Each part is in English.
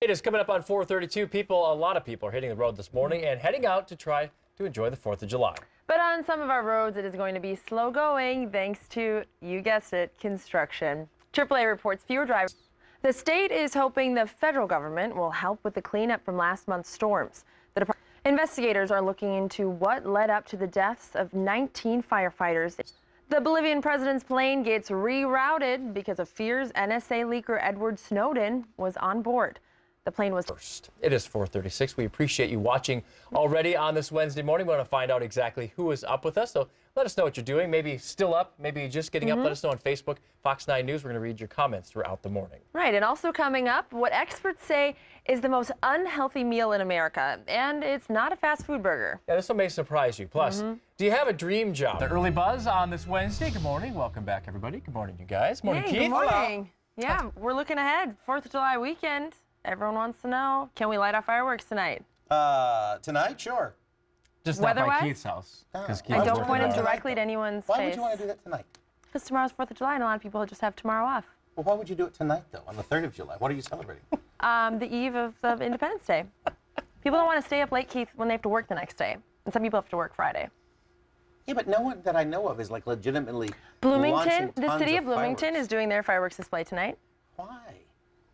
It is coming up on 4:32. A lot of people are hitting the road this morning and heading out to try to enjoy the 4th of July. But on some of our roads, it is going to be slow going thanks to, you guessed it, construction. AAA reports fewer drivers. The state is hoping the federal government will help with the cleanup from last month's storms. Investigators are looking into what led up to the deaths of 19 firefighters. The Bolivian president's plane gets rerouted because of fears NSA leaker Edward Snowden was on board. The plane was first. It is 4:36. We appreciate you watching already on this Wednesday morning. We want to find out exactly who is up with us. So let us know what you're doing. Maybe still up, maybe just getting up. Let us know on Facebook, Fox 9 News. We're going to read your comments throughout the morning. Right, and also coming up, what experts say is the most unhealthy meal in America, and it's not a fast food burger. Yeah, this one may surprise you. Plus, do you have a dream job? The early buzz on this Wednesday. Good morning. Welcome back, everybody. Good morning, you guys. Morning, Keith. Good morning. Yeah, we're looking ahead. 4th of July weekend. Everyone wants to know, can we light off fireworks tonight? Tonight? Sure. Just not by Keith's house. Keith's and don't point it directly to anyone's face. Why would you want to do that tonight? Because tomorrow's 4th of July and a lot of people just have tomorrow off. Well, why would you do it tonight, though, on the 3rd of July? What are you celebrating? The eve of Independence Day. People don't want to stay up late, Keith, when they have to work the next day. And some people have to work Friday. Yeah, but no one that I know of is, like, legitimately Bloomington, the city of Bloomington is doing their fireworks display tonight. Why?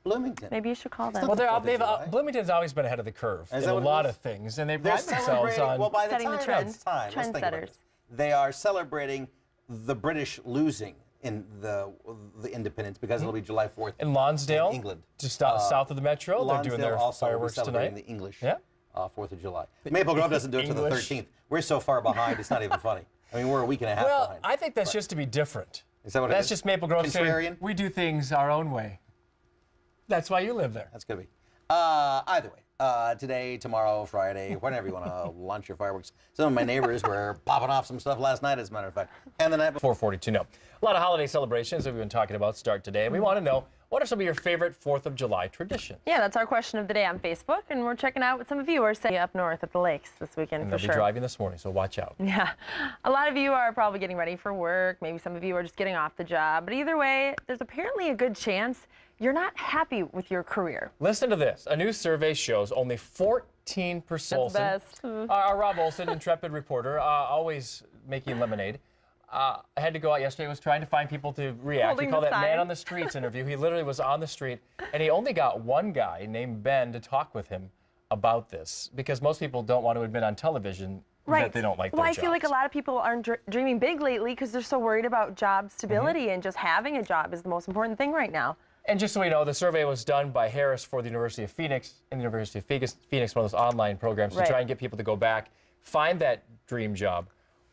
Bloomington. Maybe you should call them. Well, Bloomington's always been ahead of the curve in a lot of things, and they pride themselves on well, by the setting the trend. Trendsetters. They are celebrating the British losing in the independence because it'll be July 4th in Lonsdale, in England, just south of the metro. They're doing their fireworks tonight. The English 4th of July. Maple Grove doesn't do it until the 13th. We're so far behind, it's not even funny. I mean, we're a week and a half behind. I think that's just to be different. Is that what it is? That's just Maple Grove saying we do things our own way. That's why you live there. That's going to be. Either way, today, tomorrow, Friday, whenever you want to launch your fireworks. Some of my neighbors were popping off some stuff last night, as a matter of fact. And the night before. 4:42. No. A lot of holiday celebrations that we've been talking about start today. And we want to know, what are some of your favorite 4th of July traditions? Yeah, that's our question of the day on Facebook. And we're checking out what some of you are saying up north at the lakes this weekend. And they'll be driving this morning, so watch out. Yeah. A lot of you are probably getting ready for work. Maybe some of you are just getting off the job. But either way, there's apparently a good chance you're not happy with your career. Listen to this. A new survey shows only 14%. That's best. Our Rob Olson, intrepid reporter, always making lemonade. I had to go out yesterday, was trying to find people to react. We call that Man on the Streets interview. He literally was on the street, and he only got one guy named Ben to talk with him about this, because most people don't want to admit on television that they don't like their jobs. I feel like a lot of people aren't dreaming big lately because they're so worried about job stability, and just having a job is the most important thing right now. And just so we know, the survey was done by Harris for the University of Phoenix, and the University of Phoenix, one of those online programs, to try and get people to go back, find that dream job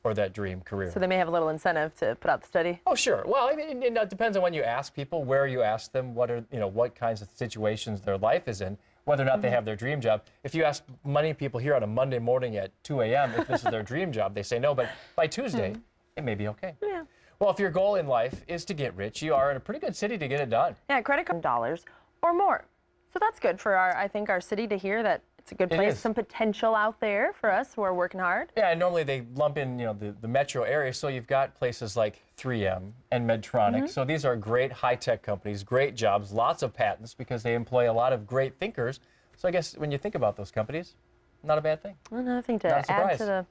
or that dream career. So they may have a little incentive to put out the study. Oh, sure. Well, I mean, it depends on when you ask people, where you ask them, what kinds of situations their life is in, whether or not they have their dream job. If you ask many people here on a Monday morning at 2 a.m. if this is their dream job, they say no, but by Tuesday, it may be okay. Yeah. Well, if your goal in life is to get rich, you are in a pretty good city to get it done. Yeah, credit card dollars or more. So that's good for I think our city to hear that it's a good place, some potential out there for us who are working hard. Yeah, and normally they lump in, the metro area, so you've got places like 3M and Medtronic. So these are great high-tech companies, great jobs, lots of patents because they employ a lot of great thinkers. So I guess when you think about those companies, not a bad thing. Well, another thing to add to the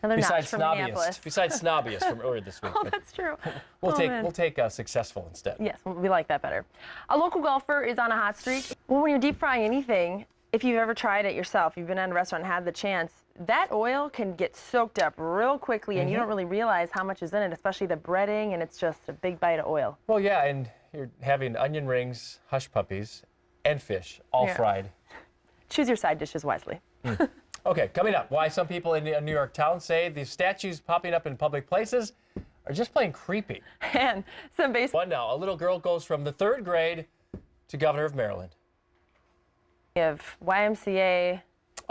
Besides snobbiest from earlier this week. Oh, that's true. We'll take successful instead. Yes, we like that better. A local golfer is on a hot streak. Well, when you're deep frying anything, if you've ever tried it yourself, you've been at a restaurant and had the chance, that oil can get soaked up real quickly, and you don't really realize how much is in it, especially the breading, and it's just a big bite of oil. Well, yeah, and you're having onion rings, hush puppies, and fish, all fried. Choose your side dishes wisely. Okay, coming up, why some people in New York town say the statues popping up in public places are just plain creepy. And some baseball. One now, a little girl goes from the 3rd grade to governor of Maryland. Of YMCA,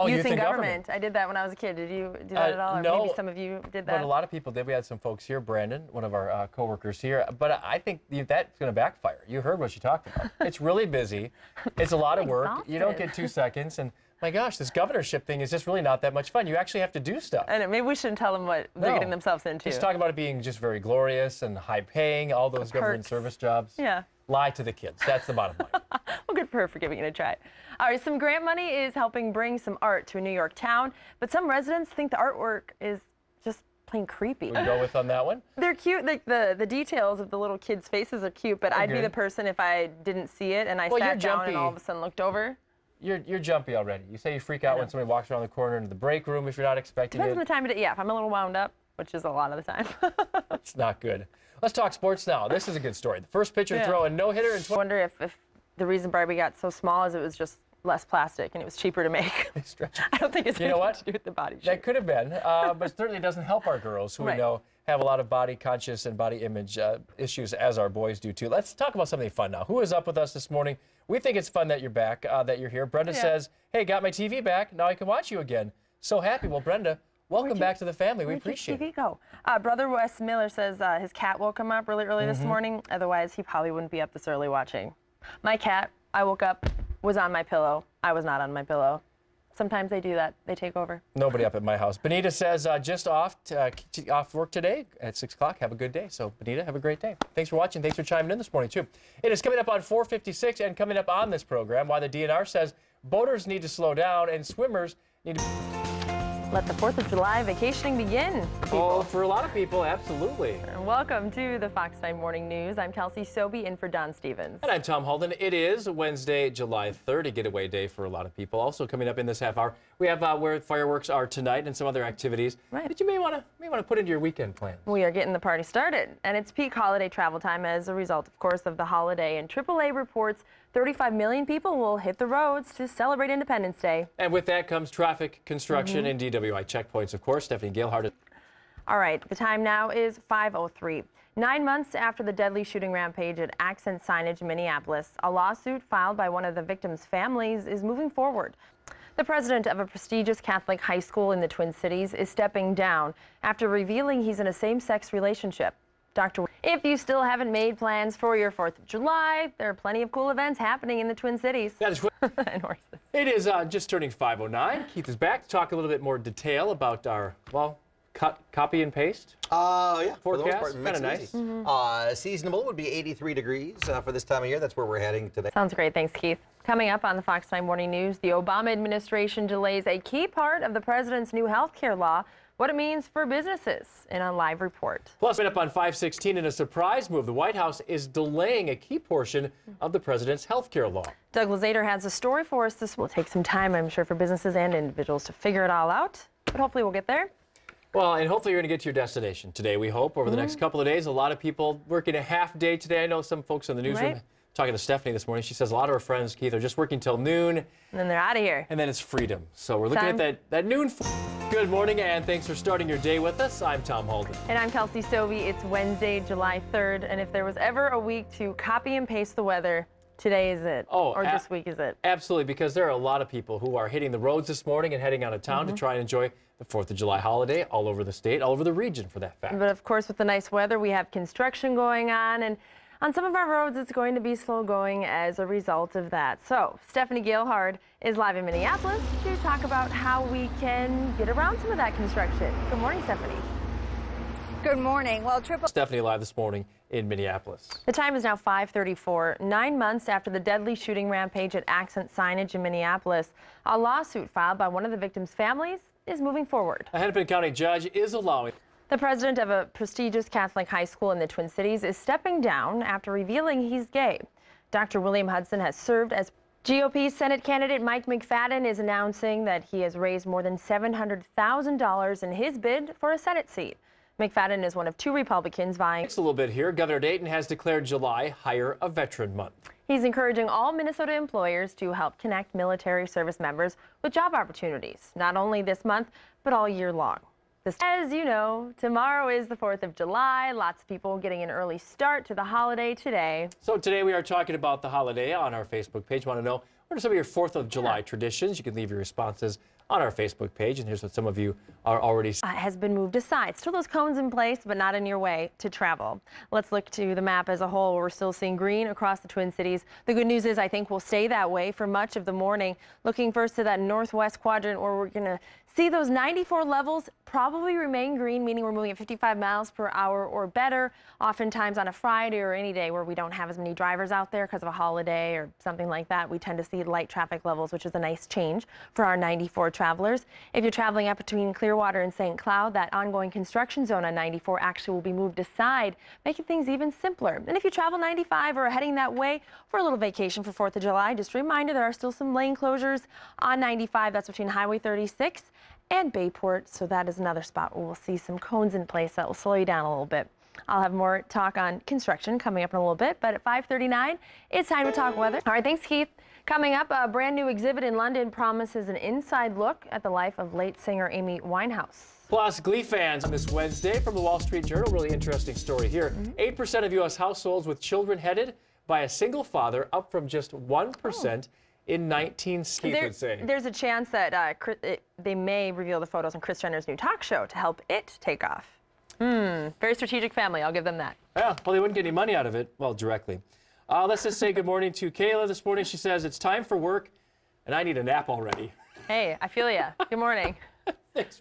youth in government. I did that when I was a kid. Did you do that at all? Or no. Maybe some of you did that. But a lot of people did. We had some folks here, Brandon, one of our coworkers here. But I think that's going to backfire. You heard what she talked about. It's really busy. It's a lot of work. You don't get 2 seconds. And my gosh, this governorship thing is just really not that much fun. You actually have to do stuff. And maybe we shouldn't tell them what they're getting themselves into. Just talk about it being just very glorious and high paying, all those government service jobs. Yeah. lie to the kids. That's the bottom line. Well, good for her for giving it a try. All right, some grant money is helping bring some art to a New York town, but some residents think the artwork is just plain creepy. We go with on that one. They're cute. Like the details of the little kids' faces are cute, but I'd be the person if I didn't see it and I sat down and all of a sudden looked over. You're jumpy already. You say you freak out when somebody walks around the corner into the break room if you're not expecting Depends it. on the time of day. Yeah, if I'm a little wound up, which is a lot of the time. It's not good. Let's talk sports now. This is a good story. The first pitcher to throw a no-hitter in I wonder if the reason Barbie got so small is it was just less plastic and it was cheaper to make. I don't think it's anything to do with the body shape. That could have been, but certainly doesn't help our girls who we know have a lot of body conscious and body image issues, as our boys do too. Let's talk about something fun now. Who is up with us this morning? We think it's fun that you're back, that you're here. Brenda says, hey, got my TV back. Now I can watch you again. So happy. Well, Brenda, welcome back to the family. We appreciate it. Go. Brother Wes Miller says his cat woke him up really early this morning. Otherwise, he probably wouldn't be up this early watching. My cat, I woke up, was on my pillow. I was not on my pillow. Sometimes they do that. They take over. Nobody up at my house. Benita says just off work today at 6 o'clock. Have a good day. So, Benita, have a great day. Thanks for watching. Thanks for chiming in this morning, too. It is coming up on 4:56 and coming up on this program why the DNR says boaters need to slow down and swimmers need to... Let the 4th of July vacationing begin. Oh, for a lot of people, absolutely. And welcome to the Fox 9 Morning News. I'm Kelsey Soby in for Don Stevens. And I'm Tom Halden. It is Wednesday, July 3rd, a getaway day for a lot of people. Also coming up in this half hour, we have where fireworks are tonight and some other activities that you may want to put into your weekend plans. We are getting the party started, and it's peak holiday travel time as a result, of course, of the holiday. And AAA reports 35 million people will hit the roads to celebrate Independence Day. And with that comes traffic, construction, and DWI checkpoints, of course. Stephanie Gailhard. All right, the time now is 5:03. 9 months after the deadly shooting rampage at Accent Signage in Minneapolis, a lawsuit filed by one of the victims' families is moving forward. The president of a prestigious Catholic high school in the Twin Cities is stepping down after revealing he's in a same-sex relationship. If you still haven't made plans for your 4th of July, there are plenty of cool events happening in the Twin Cities. That is and horses. It is just turning 5:09. Keith is back to talk a little bit more detail about our, copy and paste. Yeah, forecast. For the most part, Kind of nice. Seasonable would be 83 degrees for this time of year. That's where we're heading today. Sounds great. Thanks, Keith. Coming up on the Fox 9 Morning News, the Obama administration delays a key part of the president's new health care law, what it means for businesses in a live report. Plus, up on 5:16 in a surprise move, the White House is delaying a key portion of the president's health care law. Doug Lazater has a story for us. This will take some time, I'm sure, for businesses and individuals to figure it all out, but hopefully we'll get there. Well, and hopefully you're going to get to your destination today, we hope, over the next couple of days. A lot of people working a half day today. I know some folks in the newsroom. Talking to Stephanie this morning, she says a lot of her friends, Keith, are just working till noon. And then they're out of here. And then it's freedom. So we're looking at that noon. Good morning, and thanks for starting your day with us. I'm Tom Halden. And I'm Kelsey Soby. It's Wednesday, July 3rd. And if there was ever a week to copy and paste the weather, today is it. Or this week is it. Absolutely, because there are a lot of people who are hitting the roads this morning and heading out of town to try and enjoy the 4th of July holiday all over the state, all over the region for that fact. But of course, with the nice weather, we have construction going on. And on some of our roads, it's going to be slow going as a result of that. So Stephanie Gailhard is live in Minneapolis to talk about how we can get around some of that construction. Good morning, Stephanie. Good morning. Well, Stephanie live this morning in Minneapolis. The time is now 5:34. 9 months after the deadly shooting rampage at Accent Signage in Minneapolis, a lawsuit filed by one of the victims' families is moving forward. A Hennepin County judge is allowing... The president of a prestigious Catholic high school in the Twin Cities is stepping down after revealing he's gay. Dr. William Hudson has served as GOP Senate candidate. Mike McFadden is announcing that he has raised more than $700,000 in his bid for a Senate seat. McFadden is one of 2 Republicans vying. Next a little bit here. Governor Dayton has declared July Hire a Veteran Month. He's encouraging all Minnesota employers to help connect military service members with job opportunities, not only this month, but all year long. As you know, tomorrow is the 4th of July. Lots of people getting an early start to the holiday today. So today we are talking about the holiday on our Facebook page. Want to know what are some of your 4th of July traditions? You can leave your responses on our Facebook page, and here's what some of you are already has been moved aside. Still those cones in place, but not in your way to travel. Let's look to the map as a whole. We're still seeing green across the Twin Cities. The good news is I think we'll stay that way for much of the morning. Looking first to that northwest quadrant where we're going to See, those 94 levels probably remain green, meaning we're moving at 55 miles per hour or better. Oftentimes on a Friday or any day where we don't have as many drivers out there because of a holiday or something like that, we tend to see light traffic levels, which is a nice change for our 94 travelers. If you're traveling up between Clearwater and St. Cloud, that ongoing construction zone on 94 actually will be moved aside, making things even simpler. And if you travel 95 or are heading that way for a little vacation for 4th of July, just a reminder there are still some lane closures on 95. That's between Highway 36 and Bayport, so that is another spot where we'll see some cones in place that will slow you down a little bit. I'll have more talk on construction coming up in a little bit, but at 5:39, it's time to talk weather. All right, thanks, Keith. Coming up, a brand new exhibit in London promises an inside look at the life of late singer Amy Winehouse. Plus, Glee fans on this Wednesday from the Wall Street Journal. Really interesting story here. 8% of U.S. households with children headed by a single father, up from just 1% in 1960, would say. There's a chance that they may reveal the photos on Kris Jenner's new talk show to help it take off. Very strategic family, I'll give them that. Yeah, well, they wouldn't get any money out of it, well, directly. Let's just say good morning to Kayla this morning. She says, it's time for work, and I need a nap already. Hey, I feel ya. Good morning. Thanks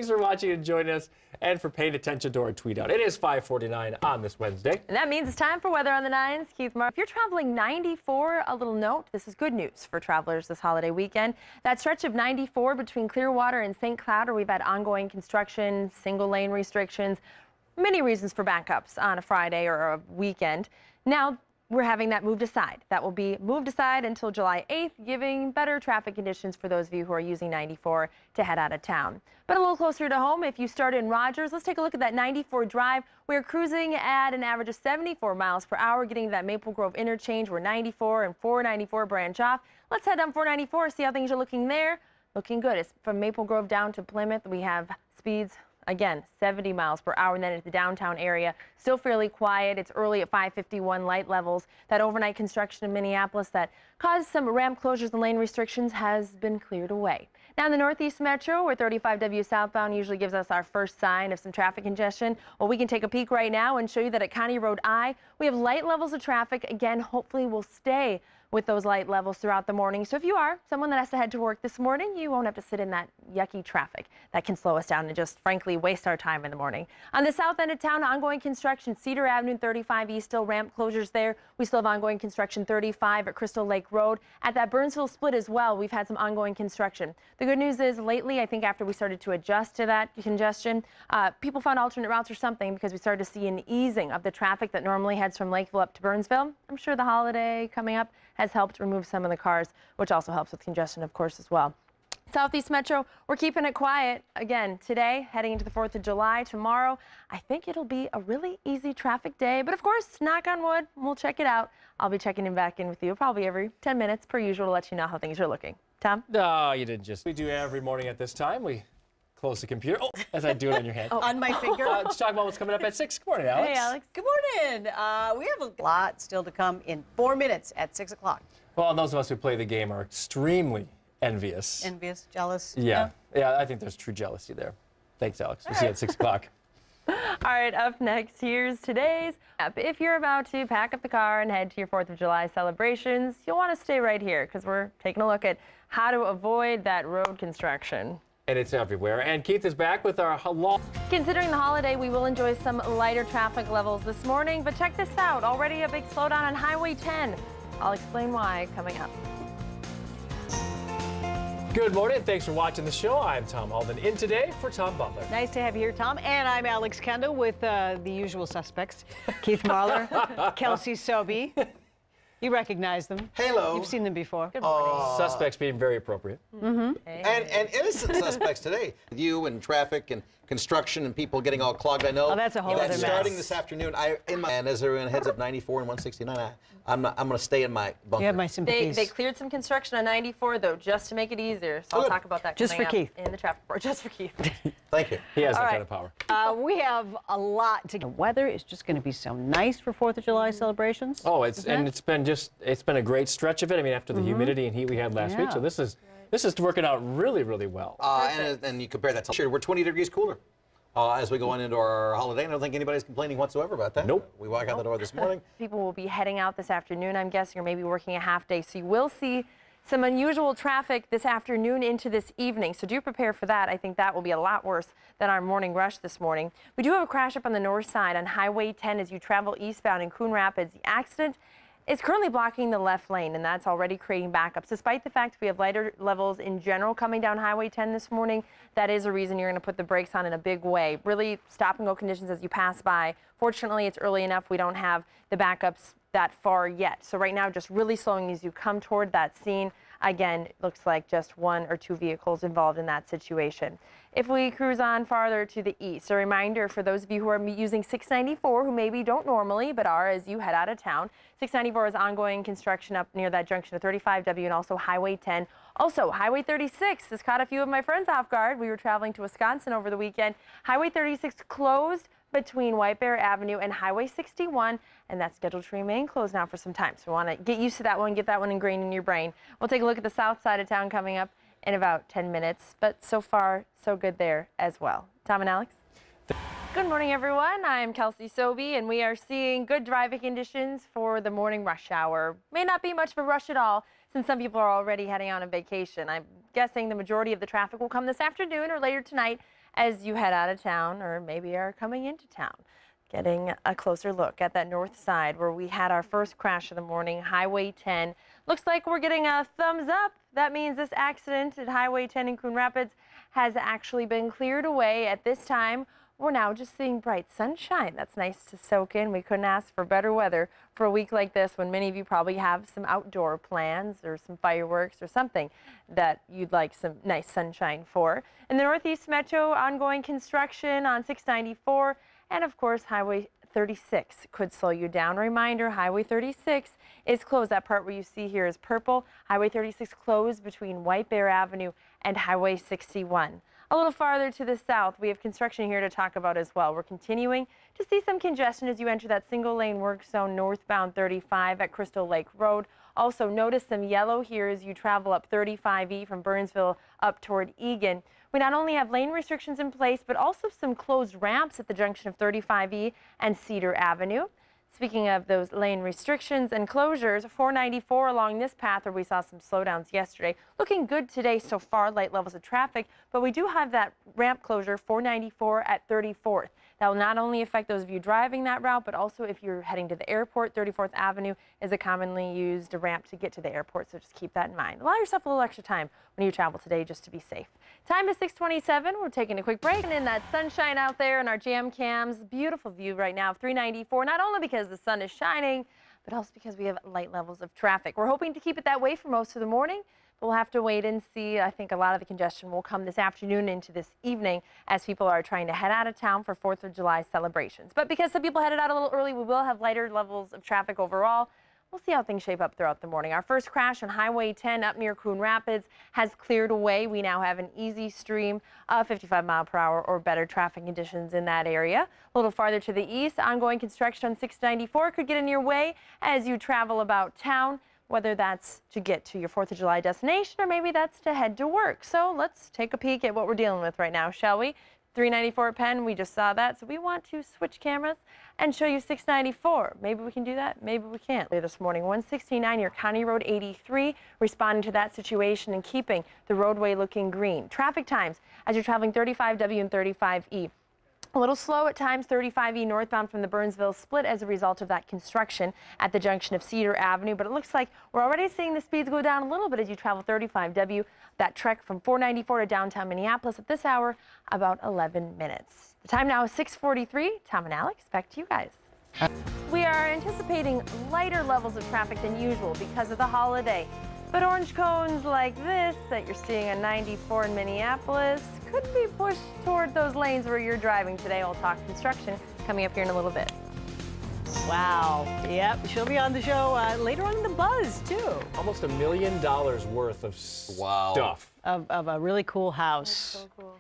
for watching and joining us, and for paying attention to our tweet out. It is 5:49 on this Wednesday. And that means it's time for weather on the 9s. Keith Mark, if you're traveling 94, a little note, this is good news for travelers this holiday weekend. That stretch of 94 between Clearwater and St. Cloud, where we've had ongoing construction, single lane restrictions, many reasons for backups on a Friday or a weekend. Now, we're having that moved aside. That will be moved aside until July 8th, giving better traffic conditions for those of you who are using 94 to head out of town. But a little closer to home, if you start in Rogers, let's take a look at that 94 drive. We're cruising at an average of 74 miles per hour, getting to that Maple Grove interchange where 94 and 494 branch off. Let's head down 494, see how things are looking there. Looking good. It's from Maple Grove down to Plymouth. We have speeds, again, 70 miles per hour, and then at the downtown area, still fairly quiet. It's early at 5:51 light levels. That overnight construction in Minneapolis that caused some ramp closures and lane restrictions has been cleared away. Now in the Northeast Metro, where 35W southbound usually gives us our first sign of some traffic congestion, well, we can take a peek right now and show you that at County Road I, we have light levels of traffic. Again, hopefully we'll stay with those light levels throughout the morning. So if you are someone that has to head to work this morning, you won't have to sit in that yucky traffic that can slow us down and just frankly waste our time in the morning. On the south end of town, ongoing construction, Cedar Avenue, 35 East, still ramp closures there. We still have ongoing construction 35 at Crystal Lake Road. At that Burnsville split as well, we've had some ongoing construction. The good news is lately, I think after we started to adjust to that congestion, people found alternate routes or something because we started to see an easing of the traffic that normally heads from Lakeville up to Burnsville. I'm sure the holiday coming up has helped remove some of the cars, which also helps with congestion, of course, as well. Southeast Metro, we're keeping it quiet. Again, today, heading into the 4th of July. Tomorrow, I think it'll be a really easy traffic day. But of course, knock on wood, we'll check it out. I'll be checking back in with you probably every 10 minutes per usual to let you know how things are looking. Tom? No, you didn't just. We do every morning at this time. We close the computer. Oh, as I do it on your hand. On my finger. Let's talk about what's coming up at 6. Good morning, Alex. Hey, Alex. Good morning. We have a lot still to come in 4 minutes at 6 o'clock. Well, those of us who play the game are extremely envious. Envious, jealous. Yeah, I think there's true jealousy there. Thanks, Alex. We'll see you at 6 o'clock. All right, up next, here's today's app. If you're about to pack up the car and head to your 4th of July celebrations, you'll want to stay right here because we're taking a look at how to avoid that road construction. And it's everywhere. And Keith is back with our law. Considering the holiday, we will enjoy some lighter traffic levels this morning, but check this out. Already a big slowdown on Highway 10. I'll explain why coming up. Good morning. Thanks for watching the show. I'm Tom Alden in today for Tom Butler. Nice to have you here, Tom. And I'm Alex Kendall with the usual suspects. Keith Mahler, Kelsey Soby. You recognize them. Hello. You've seen them before. Good morning. Suspects being very appropriate. And innocent suspects today. You and traffic and construction and people getting all clogged. I know. Oh, that's a whole other mess. Starting this afternoon, and as everyone heads up 94 and 169, I'm going to stay in my bunker. You have my sympathies. They cleared some construction on 94, though, just to make it easier. So I'll talk about that just coming for Keith. up in the traffic report. Just for Keith. Thank you. He has that All kind of power. We have a lot to. The weather is just going to be so nice for 4th of July celebrations. Oh, it's been a great stretch of it. I mean, after the humidity and heat we had last week, so this is working out really, really well. And you compare that to we're 20 degrees cooler as we go on into our holiday. I don't think anybody's complaining whatsoever about that. Nope. We walk out the door this morning. People will be heading out this afternoon, I'm guessing, or maybe working a half day. So you will see Some unusual traffic this afternoon into this evening, so do prepare for that. I think that will be a lot worse than our morning rush this morning. We do have a crash up on the north side on Highway 10 as you travel eastbound in Coon Rapids. The accident is currently blocking the left lane, and that's already creating backups. Despite the fact we have lighter levels in general coming down Highway 10 this morning, that is a reason you're going to put the brakes on in a big way. Really stop and go conditions as you pass by. Fortunately, it's early enough. We don't have the backups that far yet. So right now, just really slowing as you come toward that scene. Again, it looks like just 1 or 2 vehicles involved in that situation. If we cruise on farther to the east, a reminder for those of you who are using 694, who maybe don't normally but are as you head out of town. 694 is ongoing construction up near that junction of 35W and also Highway 10. Also, Highway 36 has caught a few of my friends off guard. We were traveling to Wisconsin over the weekend. Highway 36 closed between White Bear Avenue and Highway 61, and that's scheduled to remain closed now for some time. So we want to get used to that one, get that one ingrained in your brain. We'll take a look at the south side of town coming up in about 10 minutes, but so far, so good there as well. Tom and Alex? Good morning, everyone. I'm Kelsey Soby, and we are seeing good driving conditions for the morning rush hour. May not be much of a rush at all, since some people are already heading on a vacation. I'm guessing the majority of the traffic will come this afternoon or later tonight as you head out of town or maybe are coming into town. Getting a closer look at that north side where we had our first crash of the morning, Highway 10. Looks like we're getting a thumbs up. That means this accident at Highway 10 in Coon Rapids has actually been cleared away. At this time, we're now just seeing bright sunshine. That's nice to soak in. We couldn't ask for better weather for a week like this when many of you probably have some outdoor plans or some fireworks or something that you'd like some nice sunshine for. In the Northeast Metro, ongoing construction on 694 and of course Highway 36 could slow you down. Reminder, Highway 36 is closed. That part where you see here is purple. Highway 36 closed between White Bear Avenue and Highway 61. A little farther to the south, we have construction here to talk about as well. We're continuing to see some congestion as you enter that single lane work zone northbound 35 at Crystal Lake Road. Also notice some yellow here as you travel up 35E from Burnsville up toward Egan. We not only have lane restrictions in place, but also some closed ramps at the junction of 35E and Cedar Avenue. Speaking of those lane restrictions and closures, 494 along this path where we saw some slowdowns yesterday. Looking good today so far, light levels of traffic, but we do have that ramp closure 494 at 34th. That will not only affect those of you driving that route, but also if you're heading to the airport. 34th Avenue is a commonly used ramp to get to the airport, so just keep that in mind. Allow yourself a little extra time when you travel today just to be safe. Time is 6:27. We're taking a quick break. And in that sunshine out there in our jam cams, beautiful view right now of 394, not only because the sun is shining, but also because we have light levels of traffic. We're hoping to keep it that way for most of the morning, but we'll have to wait and see. I think a lot of the congestion will come this afternoon into this evening as people are trying to head out of town for 4th of July celebrations. But because some people headed out a little early, we will have lighter levels of traffic overall. We'll see how things shape up throughout the morning. Our first crash on Highway 10 up near Coon Rapids has cleared away. We now have an easy stream of 55 mile per hour or better traffic conditions in that area. A little farther to the east, ongoing construction on 694 could get in your way as you travel about town, whether that's to get to your 4th of July destination or maybe that's to head to work. So let's take a peek at what we're dealing with right now, shall we? 394 at Penn, we just saw that, so we want to switch cameras and show you 694. Maybe we can do that, maybe we can't. This morning, 169 near County Road 83, responding to that situation and keeping the roadway looking green. Traffic times as you're traveling 35W and 35E. A little slow at times, 35E northbound from the Burnsville split as a result of that construction at the junction of Cedar Avenue. But it looks like we're already seeing the speeds go down a little bit as you travel 35W. That trek from 494 to downtown Minneapolis at this hour, about 11 minutes. The time now is 6:43. Tom and Alex, back to you guys. We are anticipating lighter levels of traffic than usual because of the holiday. But orange cones like this that you're seeing on 94 in Minneapolis could be pushed toward those lanes where you're driving today. We'll talk construction coming up here in a little bit. Wow. Yep. She'll be on the show later on in the Buzz, too. Almost $1 million worth of stuff. Of a really cool house. So cool.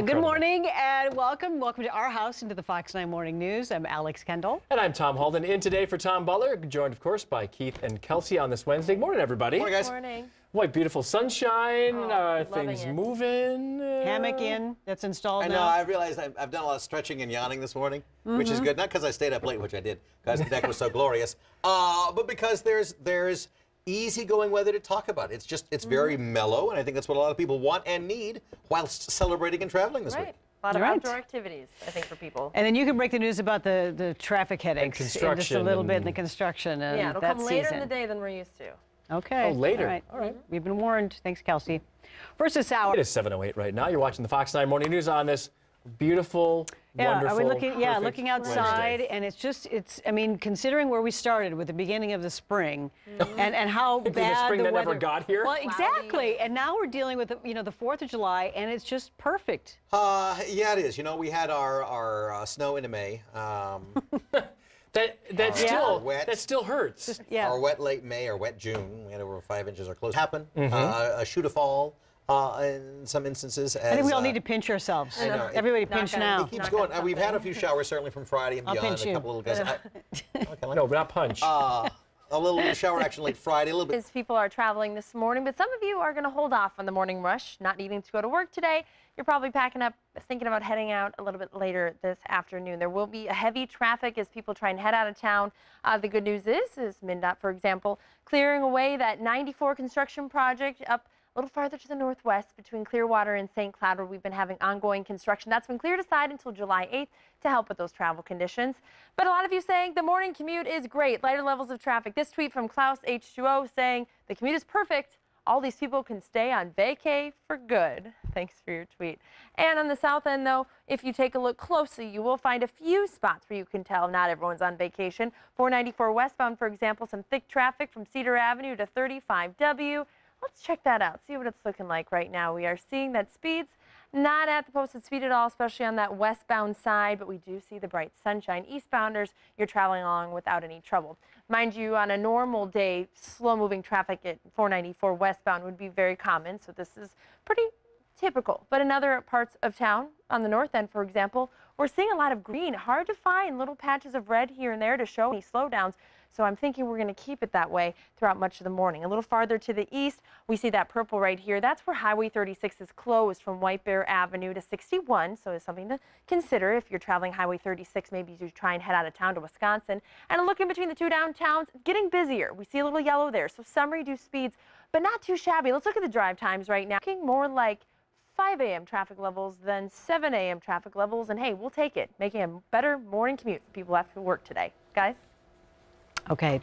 Good morning and welcome. Welcome to our house, into the Fox 9 Morning News. I'm Alex Kendall. And I'm Tom Halden. In today for Tom Butler, joined, of course, by Keith and Kelsey on this Wednesday. Morning, everybody. Morning, guys. Morning. What beautiful sunshine, things it. moving. Hammock in, that's installed I know, now. I realized I've done a lot of stretching and yawning this morning, which is good. Not because I stayed up late, which I did, because the deck was so glorious, but because there's easygoing weather to talk about. It's very mellow, and I think that's what a lot of people want and need whilst celebrating and traveling this week. A lot of outdoor activities, I think, for people. And then you can break the news about the traffic headaches and construction in just a little bit in the construction. And yeah, it'll come later in the day than we're used to. Okay. Oh, later. All right. We've been warned. Thanks, Kelsey. First this hour. It is 7:08 right now. You're watching the Fox 9 Morning News on this beautiful, wonderful, are we looking? Yeah, looking outside, Wednesday. and it's. I mean, considering where we started with the beginning of the spring, and how bad the spring that weather never got here. Well, exactly. And now we're dealing with the 4th of July, and it's just perfect. Yeah, it is. You know, we had our snow into May. That still hurts. Our wet late May or wet June, we had over 5 inches or close. Happen. A shoe to fall in some instances. I think we all need to pinch ourselves. I know. Everybody pinch now. It keeps going. We've had a few showers certainly from Friday and I'll beyond. pinch you. A couple little guys. No, but not punch. A little shower action late Friday, a little bit. As people are traveling this morning, but some of you are going to hold off on the morning rush, not needing to go to work today. You're probably packing up, thinking about heading out a little bit later this afternoon. There will be a heavy traffic as people try and head out of town. The good news is MnDOT, for example, clearing away that 94 construction project up a little farther to the northwest between Clearwater and St. Cloud, where we've been having ongoing construction. That's been cleared aside until July 8th to help with those travel conditions. But a lot of you saying the morning commute is great, lighter levels of traffic. This tweet from Klaus H2O saying the commute is perfect. All these people can stay on vacay for good. Thanks for your tweet. And on the south end, though, if you take a look closely, you will find a few spots where you can tell not everyone's on vacation. 494 westbound, for example, some thick traffic from Cedar Avenue to 35W. Let's check that out, see what it's looking like right now. We are seeing that speeds not at the posted speed at all, especially on that westbound side, but we do see the bright sunshine. Eastbounders, you're traveling along without any trouble. Mind you, on a normal day, slow-moving traffic at 494 westbound would be very common, so this is pretty typical. But in other parts of town, on the north end, for example, we're seeing a lot of green. Hard to find little patches of red here and there to show any slowdowns. So I'm thinking we're going to keep it that way throughout much of the morning. A little farther to the east, we see that purple right here. That's where Highway 36 is closed from White Bear Avenue to 61. So it's something to consider if you're traveling Highway 36. Maybe you try and head out of town to Wisconsin. And looking between the two downtowns, getting busier. We see a little yellow there. So some reduced speeds, but not too shabby. Let's look at the drive times right now. Looking more like 5 a.m. traffic levels than 7 a.m. traffic levels. And hey, we'll take it, making a better morning commute for people after work today. Guys? Okay.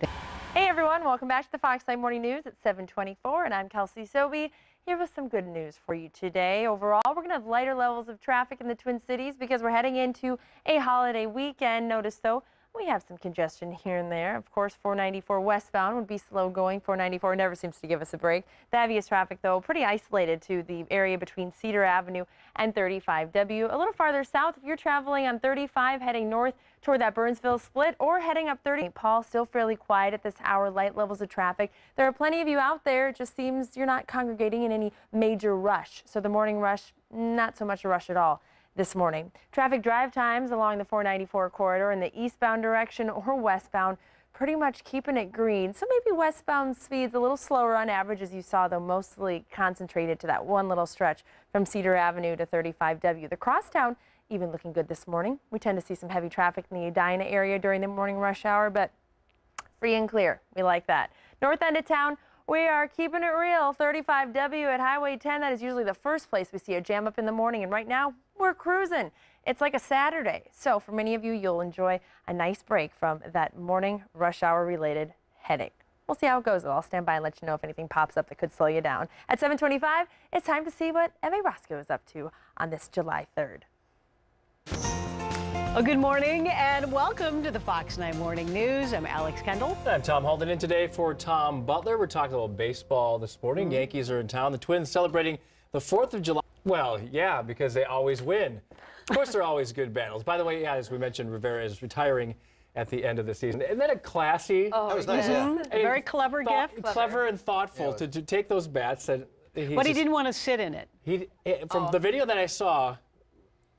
Hey everyone, welcome back to the Fox 9 Morning News at 7:24, and I'm Kelsey Soby here with some good news for you today. Overall, we're going to have lighter levels of traffic in the Twin Cities because we're heading into a holiday weekend. Notice though, we have some congestion here and there. Of course, 494 westbound would be slow going. 494 never seems to give us a break. The heaviest traffic, though, pretty isolated to the area between Cedar Avenue and 35W. A little farther south, if you're traveling on 35 heading north toward that Burnsville split or heading up 30. St. Paul, still fairly quiet at this hour, light levels of traffic. There are plenty of you out there. It just seems you're not congregating in any major rush. So the morning rush, not so much a rush at all this morning. Traffic drive times along the 494 corridor in the eastbound direction or westbound, pretty much keeping it green. So maybe westbound speeds a little slower on average, as you saw, though mostly concentrated to that one little stretch from Cedar Avenue to 35W. The crosstown even looking good this morning. We tend to see some heavy traffic in the Edina area during the morning rush hour, but free and clear. We like that. North end of town, we are keeping it real. 35W at Highway 10. That is usually the first place we see a jam up in the morning, and right now we're cruising. It's like a Saturday. So for many of you, you'll enjoy a nice break from that morning rush hour related headache. We'll see how it goes, though. I'll stand by and let you know if anything pops up that could slow you down. At 7:25, it's time to see what Emma Roscoe is up to on this July 3rd. Well, good morning and welcome to the Fox 9 Morning News. I'm Alex Kendall. I'm Tom Halden in today for Tom Butler. We're talking about baseball this morning. Yankees are in town. The Twins celebrating the 4th of July. Well, yeah, because they always win. Of course, they're always good battles. By the way, yeah, as we mentioned, Rivera is retiring at the end of the season. Isn't that a classy? Oh, that was nice, yeah. A very clever gift. Clever and thoughtful to take those bats. That but he didn't want to sit in it. From the video that I saw,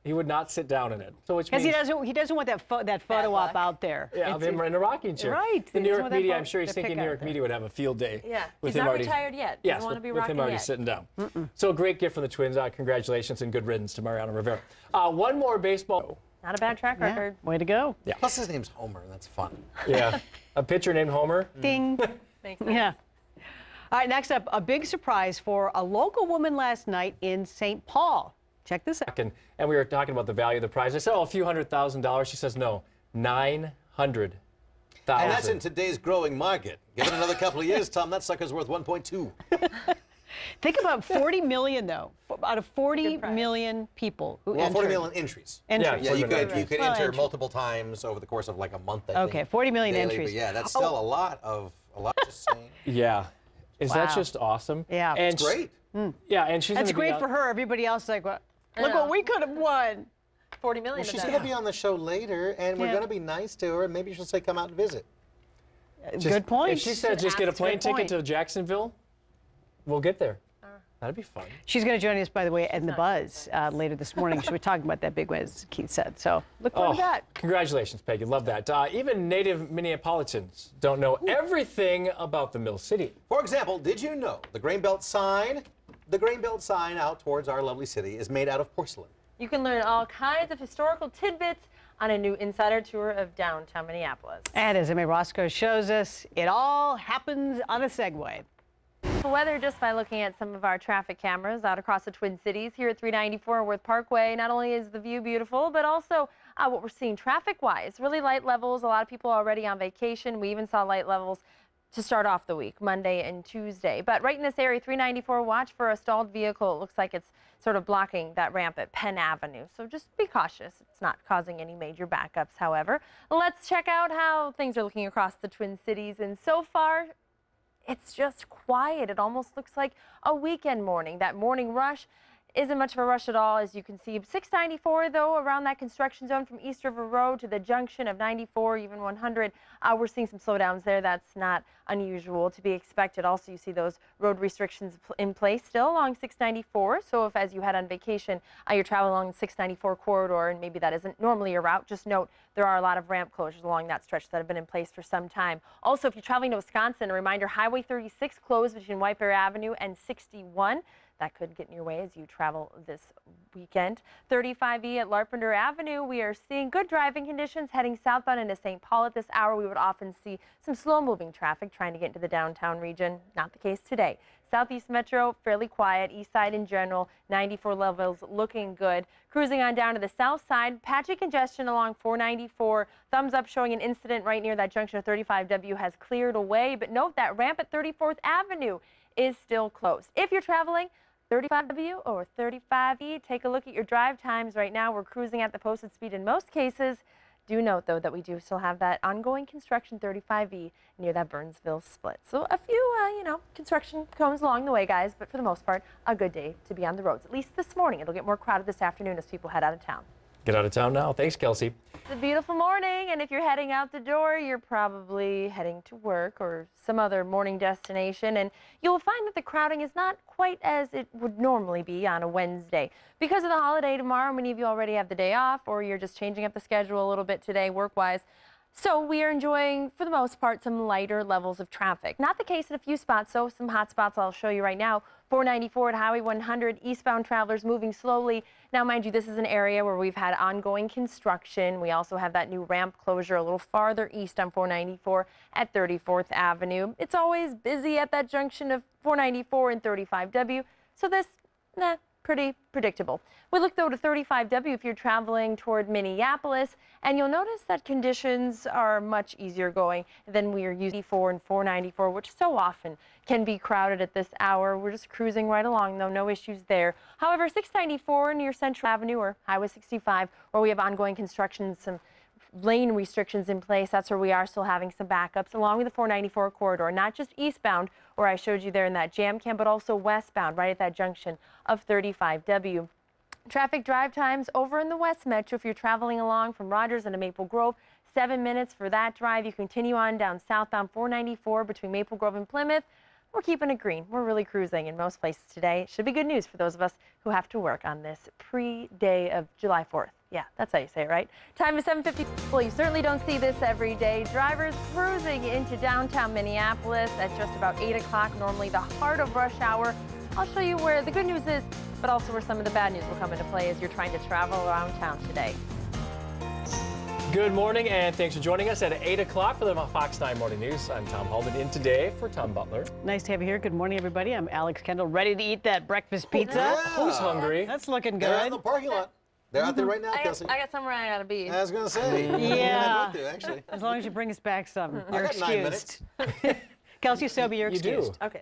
he would not sit down in it. So which means he doesn't want that photo op out there. Yeah, of him in a rocking chair. Right. The New York media, I'm sure he's thinking New York media would have a field day. Yeah. With He's him not already retired yet. Yes, want to be with him already yet. sitting down. So a great gift from the Twins. Congratulations and good riddance to Mariano Rivera. One more baseball. Not a bad track record. Way to go. Yeah. Plus his name's Homer. That's fun. Yeah. A pitcher named Homer. Ding. Makes sense. Yeah. All right, next up, a big surprise for a local woman last night in St. Paul. Check this out. And we were talking about the value of the prize. I said, oh, a few $100,000. She says, no, 900,000. And that's in today's growing market. Give it another couple of years, Tom, that sucker's worth 1.2. Think about 40 million, though. Out of 40 million people who entered. 40 million entries. Entries. Yeah, you could enter multiple times over the course of like a month, I think. Okay, 40 million daily, entries. But yeah, that's still a lot, just saying. Yeah. Is that just awesome? Yeah. And it's great. Yeah, and she's That's great for her. Everybody else like, what? Look what we could have won. 40 million. Well, she's going to be on the show later, and we're going to be nice to her, and maybe she'll say, come out and visit. Good point. If she said just get a plane ticket to Jacksonville, we'll get there. That'd be fun. She's going to join us, by the way, in the Buzz later this morning. She'll be talking about that big win, as Keith said. So look forward to that. Congratulations, Peggy. Love that. Even native Minneapolitans don't know everything about the Mill City. For example, did you know the grain belt sign out towards our lovely city is made out of porcelain? You can learn all kinds of historical tidbits on a new insider tour of downtown Minneapolis. And as Emma Roscoe shows us, it all happens on a Segway. The weather just by looking at some of our traffic cameras out across the Twin Cities here at 394 Worth Parkway. Not only is the view beautiful, but also what we're seeing traffic-wise. Really light levels. A lot of people are already on vacation. We even saw light levels to start off the week, Monday and Tuesday. But right in this area, 394, watch for a stalled vehicle. It looks like it's sort of blocking that ramp at Penn Avenue. So just be cautious. It's not causing any major backups, however. Let's check out how things are looking across the Twin Cities. And so far, it's just quiet. It almost looks like a weekend morning. That morning rush isn't much of a rush at all, as you can see. 694, though, around that construction zone from East River Road to the junction of 94, even 100. We're seeing some slowdowns there. That's not unusual to be expected. Also, you see those road restrictions in place still along 694. So if, as you head on vacation, you're traveling along the 694 corridor, and maybe that isn't normally your route, just note there are a lot of ramp closures along that stretch that have been in place for some time. Also, if you're traveling to Wisconsin, a reminder, Highway 36 closed between White Bear Avenue and 61. That could get in your way as you travel this weekend. 35E at Larpenteur Avenue, we are seeing good driving conditions heading southbound into St. Paul. At this hour, we would often see some slow-moving traffic trying to get into the downtown region. Not the case today. Southeast Metro, fairly quiet. East side in general, 94 levels looking good. Cruising on down to the south side, patchy congestion along 494. Thumbs up showing an incident right near that junction of 35W has cleared away. But note that ramp at 34th Avenue is still closed. If you're traveling 35W or 35E, take a look at your drive times. Right now, we're cruising at the posted speed in most cases. Do note, though, that we do still have that ongoing construction 35E near that Burnsville split. So a few, construction cones along the way, guys, but for the most part, a good day to be on the roads. At least this morning. It'll get more crowded this afternoon as people head out of town. Get out of town now. Thanks, Kelsey. It's a beautiful morning, and if you're heading out the door, you're probably heading to work or some other morning destination, and you'll find that the crowding is not quite as it would normally be on a Wednesday. Because of the holiday tomorrow, many of you already have the day off, or you're just changing up the schedule a little bit today work-wise. So we are enjoying, for the most part, some lighter levels of traffic. Not the case at a few spots, so some hot spots I'll show you right now. 494 at Highway 100, eastbound travelers moving slowly. Now, mind you, this is an area where we've had ongoing construction. We also have that new ramp closure a little farther east on 494 at 34th Avenue. It's always busy at that junction of 494 and 35W, so this, pretty predictable. We look, though, to 35W if you're traveling toward Minneapolis, and you'll notice that conditions are much easier going than we are using 4 and 494, which so often can be crowded at this hour. We're just cruising right along, though, no issues there. However, 694 near Central Avenue or Highway 65, where we have ongoing construction, some lane restrictions in place. That's where we are still having some backups along with the 494 corridor, not just eastbound where I showed you there in that jam cam, but also westbound right at that junction of 35W. Traffic drive times over in the West Metro if you're traveling along from Rogers into Maple Grove, 7 minutes for that drive. You continue on down southbound 494 between Maple Grove and Plymouth. We're keeping it green. We're really cruising in most places today. It should be good news for those of us who have to work on this pre-day of July 4th. Yeah, that's how you say it, right? Time is 7:50. Well, you certainly don't see this every day. Drivers cruising into downtown Minneapolis at just about 8 o'clock, normally the heart of rush hour. I'll show you where the good news is, but also where some of the bad news will come into play as you're trying to travel around town today. Good morning, and thanks for joining us at 8 o'clock for the Fox 9 Morning News. I'm Tom Halden, in today for Tom Butler. Nice to have you here. Good morning, everybody. I'm Alex Kendall, ready to eat that breakfast pizza. Yeah. Who's hungry? That's looking They're in good. the parking lot. They're out there right now, Kelsey. I got somewhere I gotta be. I was going to say. Yeah. I actually. As long as you bring us back some, I you're got 9 excused. minutes. Kelsey Soby, you're You do. excused. Okay.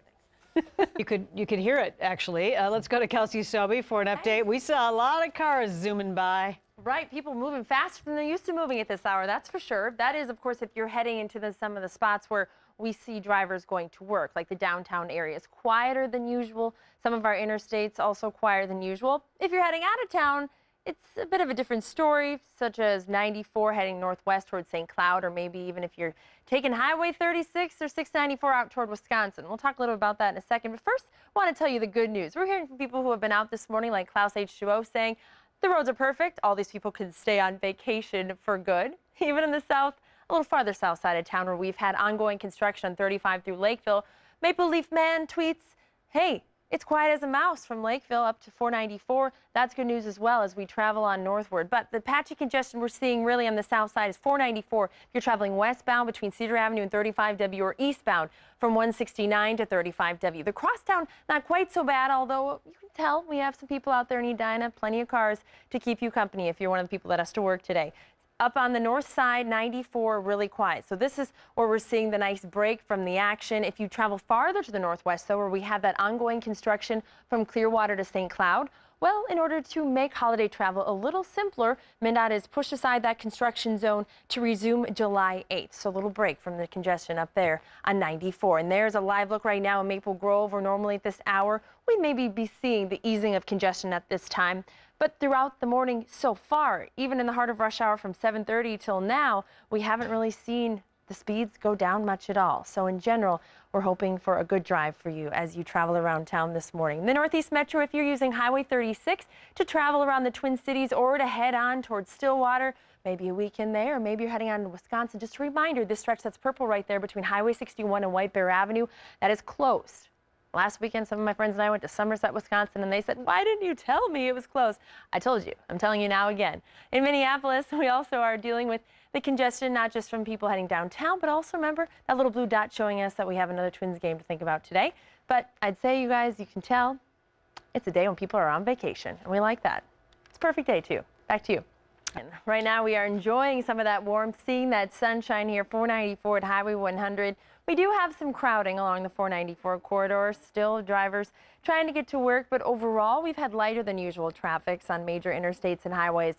You could hear it, actually. Let's go to Kelsey Soby for an update. We saw a lot of cars zooming by. Right, people moving faster than they're used to moving at this hour, that's for sure. That is, of course, if you're heading into some of the spots where we see drivers going to work, like the downtown areas. Quieter than usual. Some of our interstates also quieter than usual. If you're heading out of town, it's a bit of a different story, such as 94 heading northwest towards St. Cloud, or maybe even if you're taking Highway 36 or 694 out toward Wisconsin. We'll talk a little about that in a second, but first, I want to tell you the good news. We're hearing from people who have been out this morning, like Klaus H2O, saying the roads are perfect. All these people can stay on vacation for good. Even in the south, a little farther south side of town, where we've had ongoing construction on 35 through Lakeville, Maple Leaf Man tweets, hey, it's quiet as a mouse from Lakeville up to 494. That's good news as well as we travel on northward. But the patchy congestion we're seeing really on the south side is 494. If you're traveling westbound between Cedar Avenue and 35W, or eastbound from 169 to 35W. The crosstown, not quite so bad, although you can tell we have some people out there in Edina, plenty of cars to keep you company if you're one of the people that has to work today. Up on the north side, 94, really quiet. So this is where we're seeing the nice break from the action. If you travel farther to the northwest, though, where we have that ongoing construction from Clearwater to St. Cloud, well, in order to make holiday travel a little simpler, MnDOT has pushed aside that construction zone to resume July 8th. So a little break from the congestion up there on 94. And there's a live look right now in Maple Grove, where normally at this hour, we maybe be seeing the easing of congestion at this time. But throughout the morning so far, even in the heart of rush hour from 7:30 till now, we haven't really seen the speeds go down much at all. So in general, we're hoping for a good drive for you as you travel around town this morning. In the Northeast Metro, if you're using Highway 36 to travel around the Twin Cities or to head on towards Stillwater, maybe a weekend there, or maybe you're heading on to Wisconsin, just a reminder, this stretch that's purple right there between Highway 61 and White Bear Avenue, that is closed. Last weekend, some of my friends and I went to Somerset, Wisconsin, and they said, why didn't you tell me it was closed? I told you. I'm telling you now again. In Minneapolis, we also are dealing with the congestion, not just from people heading downtown, but also remember that little blue dot showing us that we have another Twins game to think about today. But I'd say, you guys, you can tell it's a day when people are on vacation, and we like that. It's a perfect day, too. Back to you. And right now, we are enjoying some of that warmth, seeing that sunshine here, 494 at Highway 100. We do have some crowding along the 494 corridor, still drivers trying to get to work, but overall, we've had lighter than usual traffic on major interstates and highways.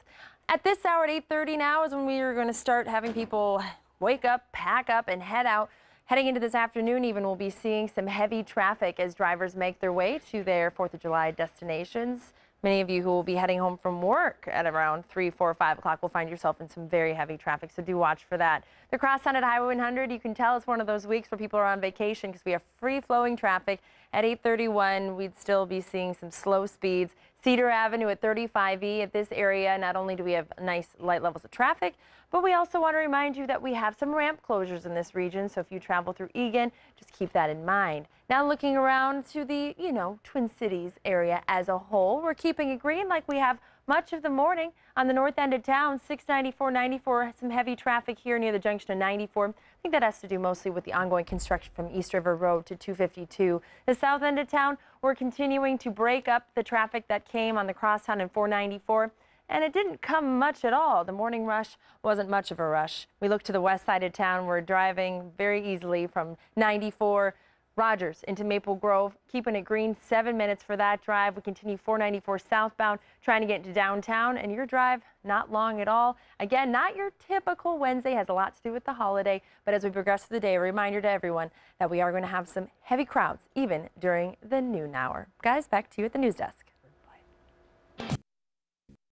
At this hour at 8:30 now is when we are going to start having people wake up, pack up, and head out. Heading into this afternoon even, we'll be seeing some heavy traffic as drivers make their way to their 4th of July destinations. Many of you who will be heading home from work at around 3, 4, 5 o'clock will find yourself in some very heavy traffic, so do watch for that. The crosstown at Highway 100, you can tell it's one of those weeks where people are on vacation because we have free-flowing traffic. At 8:31, we'd still be seeing some slow speeds. Cedar Avenue at 35E at this area, not only do we have nice light levels of traffic, but we also want to remind you that we have some ramp closures in this region, so if you travel through Eagan, just keep that in mind. Now looking around to the, Twin Cities area as a whole, we're keeping it green like we have much of the morning. On the north end of town, 694, 94, some heavy traffic here near the junction of 94. I think that has to do mostly with the ongoing construction from East River Road to 252. The south end of town, we're continuing to break up the traffic that came on the crosstown in 494. And it didn't come much at all. The morning rush wasn't much of a rush. We look to the west side of town. We're driving very easily from 94 Rogers into Maple Grove, keeping it green, 7 minutes for that drive. We continue 494 southbound, trying to get into downtown, and your drive, not long at all. Again, not your typical Wednesday, has a lot to do with the holiday, but as we progress through the day, a reminder to everyone that we are going to have some heavy crowds, even during the noon hour. Guys, back to you at the news desk.